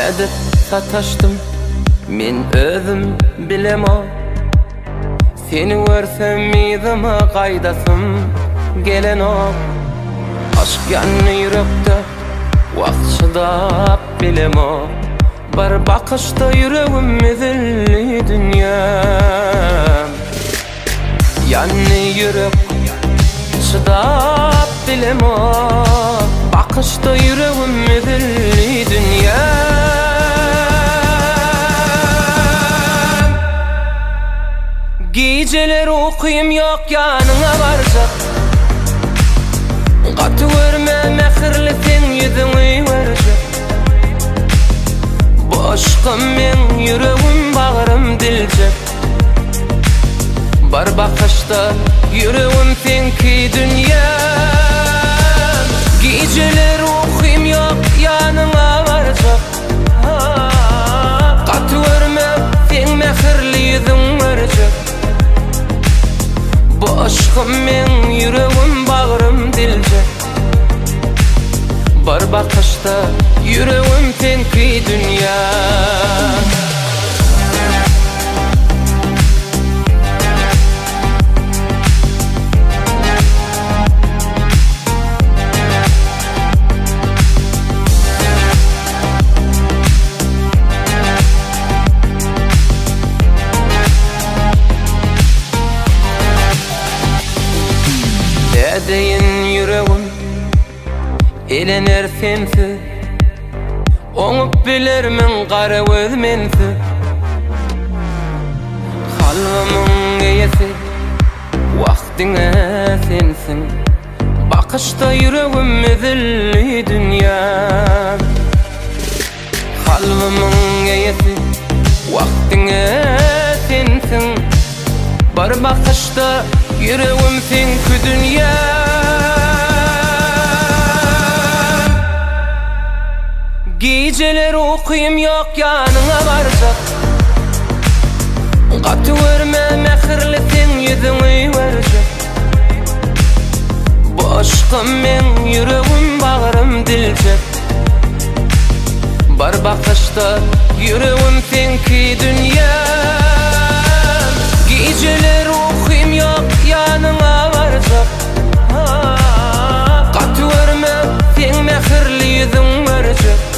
Nädip sataşdym, men özüm bilemo. Seni görsem mizama gaýdasym geleno. Aşk ýanny ýürekde wagt şydap bilemo. Bir bakışda yüreğim ezilli dünyam. Ýanny ýürek şydap bilemo. Bakışda yüreğim ezilli dünyam. Geceler okuyum yok yanına varacak. Gatı görme mehirli sen yüzüňi verecek. Boşqym men yüreğim bağrım diljek. Bar bakışta yüreğim senki dünyam. Geceler okuyum yok yanına varacak. Gatı görme sen mehirli yüzüň verecek. Boşqym men yüreğim bağrım diljek. Bar bakışta yüreğim senki dünyam. Edeyin yüreğim elener sensiz. Oňup bilermin gara göz mensiz. Halvamyň eýesi wagtyňa sensiň. Bakışda yüreğim ezilli dünyam. Halvamyň eýesi wagtyňa sensiň. Bar bakışda yüreğim senki dünyam. Geceler okuyum yok yanına varacak. Gatı görme mehirli sen yüzüňi verecek. Boşqym men yüreğim bağrım diljek. Bar bakışta yüreğim senki dünyam. Geceler okuyum yok yanına varacak. Gatı görme sen mehirli yüzüň verecek.